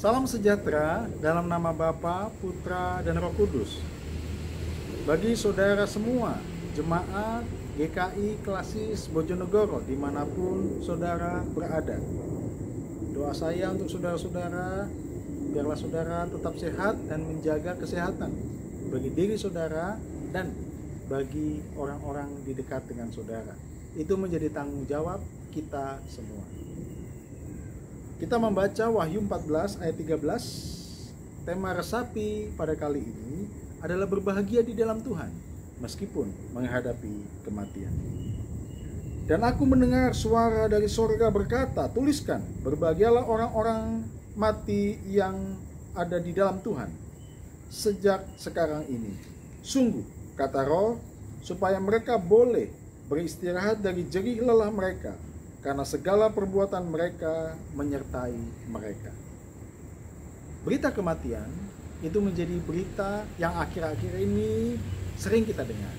Salam sejahtera dalam nama Bapa, Putra, dan Roh Kudus. Bagi saudara semua, jemaat GKI Klasis Bojonegoro dimanapun saudara berada. Doa saya untuk saudara-saudara, biarlah saudara tetap sehat dan menjaga kesehatan bagi diri saudara dan bagi orang-orang di dekat dengan saudara. Itu menjadi tanggung jawab kita semua. Kita membaca Wahyu 14 ayat 13. Tema resapi pada kali ini adalah berbahagia di dalam Tuhan meskipun menghadapi kematian. Dan aku mendengar suara dari surga berkata, tuliskan, berbahagialah orang-orang mati yang ada di dalam Tuhan sejak sekarang ini. Sungguh, kata Roh, supaya mereka boleh beristirahat dari jerih lelah mereka, karena segala perbuatan mereka menyertai mereka. Berita kematian itu menjadi berita yang akhir-akhir ini sering kita dengar.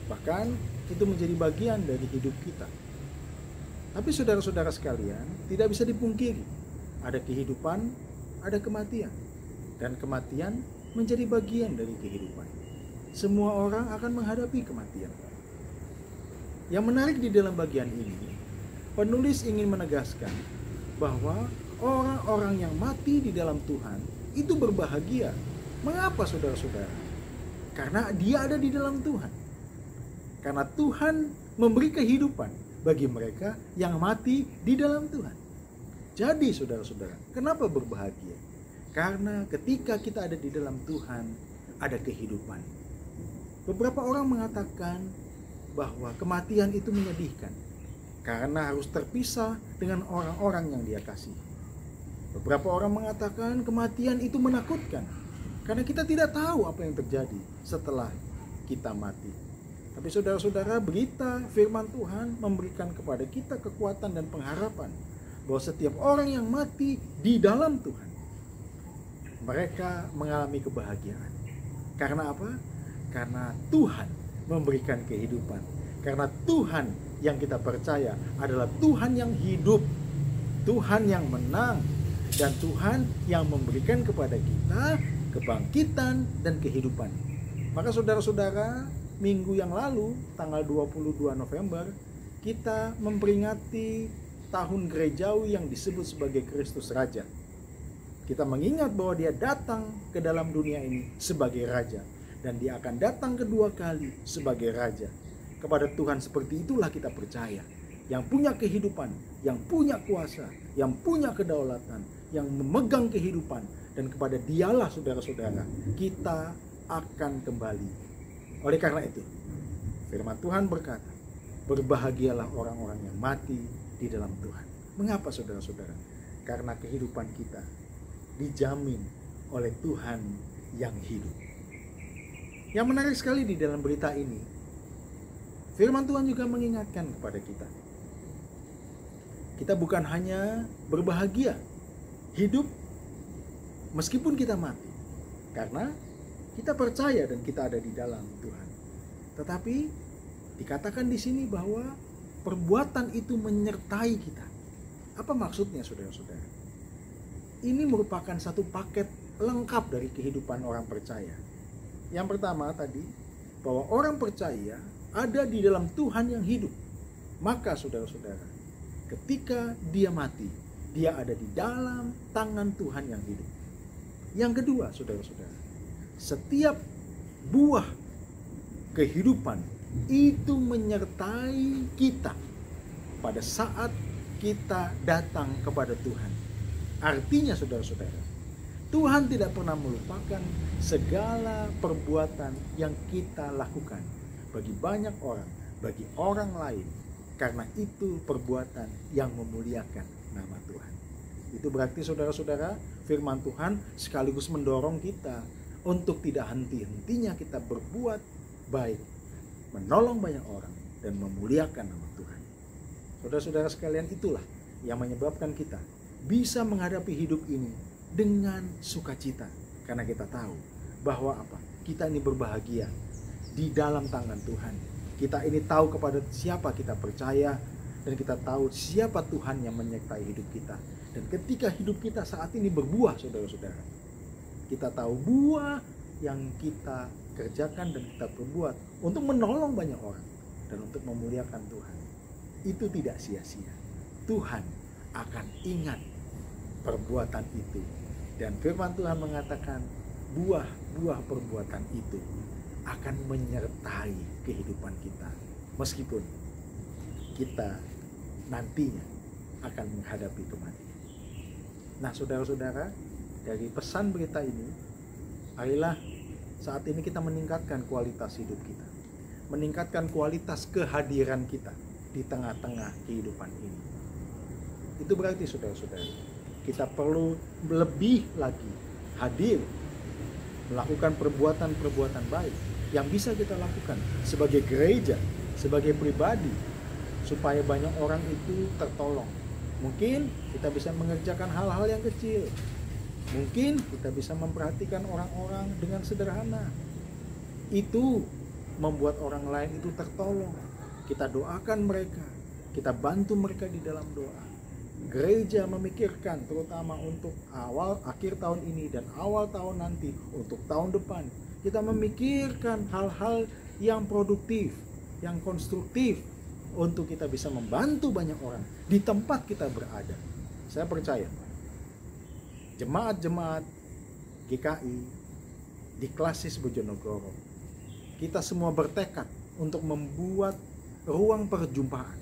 Bahkan itu menjadi bagian dari hidup kita. Tapi saudara-saudara sekalian, tidak bisa dipungkiri, ada kehidupan, ada kematian. Dan kematian menjadi bagian dari kehidupan. Semua orang akan menghadapi kematian. Yang menarik di dalam bagian ini, penulis ingin menegaskan bahwa orang-orang yang mati di dalam Tuhan itu berbahagia. Mengapa saudara-saudara? Karena dia ada di dalam Tuhan. Karena Tuhan memberi kehidupan bagi mereka yang mati di dalam Tuhan. Jadi saudara-saudara, kenapa berbahagia? Karena ketika kita ada di dalam Tuhan, ada kehidupan. Beberapa orang mengatakan bahwa kematian itu menyedihkan karena harus terpisah dengan orang-orang yang dia kasih. Beberapa orang mengatakan kematian itu menakutkan karena kita tidak tahu apa yang terjadi setelah kita mati. Tapi saudara-saudara, berita firman Tuhan memberikan kepada kita kekuatan dan pengharapan bahwa setiap orang yang mati di dalam Tuhan, mereka mengalami kebahagiaan. Karena apa? Karena Tuhan memberikan kehidupan. Karena Tuhan yang kita percaya adalah Tuhan yang hidup, Tuhan yang menang, dan Tuhan yang memberikan kepada kita kebangkitan dan kehidupan. Maka saudara-saudara, minggu yang lalu tanggal 22 November kita memperingati tahun gerejawi yang disebut sebagai Kristus Raja. Kita mengingat bahwa dia datang ke dalam dunia ini sebagai Raja, dan dia akan datang kedua kali sebagai Raja. Kepada Tuhan seperti itulah kita percaya, yang punya kehidupan, yang punya kuasa, yang punya kedaulatan, yang memegang kehidupan, dan kepada dialah saudara-saudara kita akan kembali. Oleh karena itu, firman Tuhan berkata, berbahagialah orang-orang yang mati di dalam Tuhan. Mengapa saudara-saudara? Karena kehidupan kita dijamin oleh Tuhan yang hidup. Yang menarik sekali di dalam berita ini, firman Tuhan juga mengingatkan kepada kita. Kita bukan hanya berbahagia, hidup meskipun kita mati, karena kita percaya dan kita ada di dalam Tuhan. Tetapi dikatakan di sini bahwa perbuatan itu menyertai kita. Apa maksudnya saudara-saudara? Ini merupakan satu paket lengkap dari kehidupan orang percaya. Yang pertama tadi, bahwa orang percaya ada di dalam Tuhan yang hidup. Maka saudara-saudara, ketika dia mati, dia ada di dalam tangan Tuhan yang hidup. Yang kedua saudara-saudara, setiap buah kehidupan itu menyertai kita pada saat kita datang kepada Tuhan. Artinya saudara-saudara, Tuhan tidak pernah melupakan segala perbuatan yang kita lakukan bagi banyak orang, bagi orang lain, karena itu perbuatan yang memuliakan nama Tuhan. Itu berarti saudara-saudara, firman Tuhan sekaligus mendorong kita untuk tidak henti-hentinya kita berbuat baik, menolong banyak orang, dan memuliakan nama Tuhan. Saudara-saudara sekalian, itulah yang menyebabkan kita bisa menghadapi hidup ini dengan sukacita, karena kita tahu bahwa apa? Kita ini berbahagia di dalam tangan Tuhan. Kita ini tahu kepada siapa kita percaya, dan kita tahu siapa Tuhan yang menyertai hidup kita. Dan ketika hidup kita saat ini berbuah, saudara-saudara, kita tahu buah yang kita kerjakan dan kita perbuat untuk menolong banyak orang dan untuk memuliakan Tuhan, itu tidak sia-sia. Tuhan akan ingat perbuatan itu. Dan firman Tuhan mengatakan buah-buah perbuatan itu akan menyertai kehidupan kita, meskipun kita nantinya akan menghadapi kematian. Nah, saudara-saudara, dari pesan berita ini, marilah saat ini kita meningkatkan kualitas hidup kita, meningkatkan kualitas kehadiran kita di tengah-tengah kehidupan ini. Itu berarti, saudara-saudara, kita perlu lebih lagi hadir, melakukan perbuatan-perbuatan baik yang bisa kita lakukan sebagai gereja, sebagai pribadi, supaya banyak orang itu tertolong. Mungkin kita bisa mengerjakan hal-hal yang kecil. Mungkin kita bisa memperhatikan orang-orang dengan sederhana. Itu membuat orang lain itu tertolong. Kita doakan mereka, kita bantu mereka di dalam doa. Gereja memikirkan terutama untuk akhir tahun ini dan awal tahun nanti, untuk tahun depan. Kita memikirkan hal-hal yang produktif, yang konstruktif, untuk kita bisa membantu banyak orang di tempat kita berada. Saya percaya jemaat-jemaat GKI di Klasis Bojonegoro, kita semua bertekad untuk membuat ruang perjumpaan.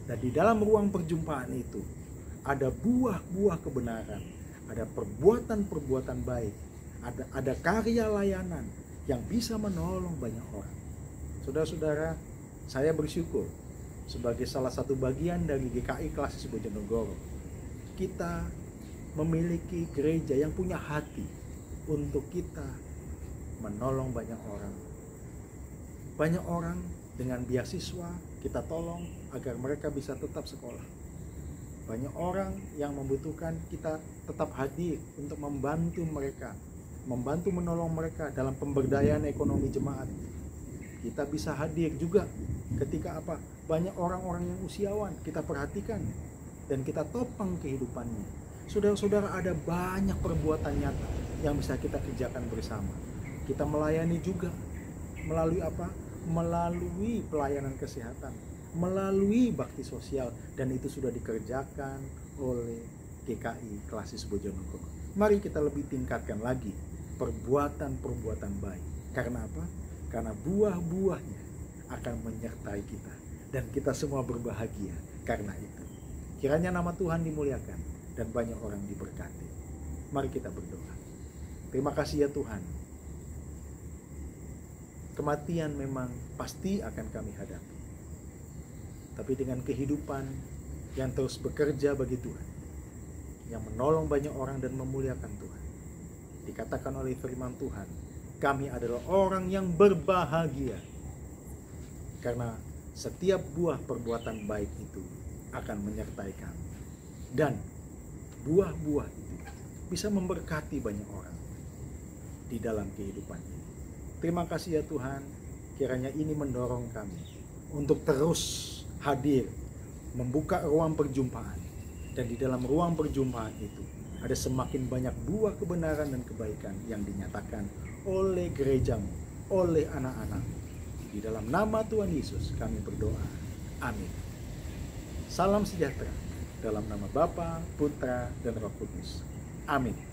Dan di dalam ruang perjumpaan itu ada buah-buah kebenaran, ada perbuatan-perbuatan baik, ada karya layanan yang bisa menolong banyak orang. Saudara-saudara, saya bersyukur sebagai salah satu bagian dari GKI Klasis Bojonegoro, kita memiliki gereja yang punya hati untuk kita menolong banyak orang. Banyak orang dengan beasiswa kita tolong agar mereka bisa tetap sekolah. Banyak orang yang membutuhkan, kita tetap hadir untuk membantu mereka, membantu menolong mereka dalam pemberdayaan ekonomi jemaat. Kita bisa hadir juga ketika banyak orang-orang yang usiawan, kita perhatikan dan kita topang kehidupannya. Saudara-saudara, ada banyak perbuatan nyata yang bisa kita kerjakan bersama. Kita melayani juga melalui melalui pelayanan kesehatan, melalui bakti sosial, dan itu sudah dikerjakan oleh GKI Klasis Bojonegoro. Mari kita lebih tingkatkan lagi perbuatan-perbuatan baik. Karena apa? Karena buah-buahnya akan menyertai kita dan kita semua berbahagia karena itu. Kiranya nama Tuhan dimuliakan dan banyak orang diberkati. Mari kita berdoa. Terima kasih ya Tuhan. Kematian memang pasti akan kami hadapi. Tapi dengan kehidupan yang terus bekerja bagi Tuhan, yang menolong banyak orang dan memuliakan Tuhan, dikatakan oleh firman Tuhan, kami adalah orang yang berbahagia. Karena setiap buah perbuatan baik itu akan menyertai kami. Dan buah-buah itu bisa memberkati banyak orang di dalam kehidupan ini. Terima kasih ya Tuhan, kiranya ini mendorong kami untuk terus hadir, membuka ruang perjumpaan. Dan di dalam ruang perjumpaan itu ada semakin banyak buah kebenaran dan kebaikan yang dinyatakan oleh gerejamu, oleh anak-anak. Di dalam nama Tuhan Yesus kami berdoa. Amin. Salam sejahtera dalam nama Bapa, Putra, dan Roh Kudus. Amin.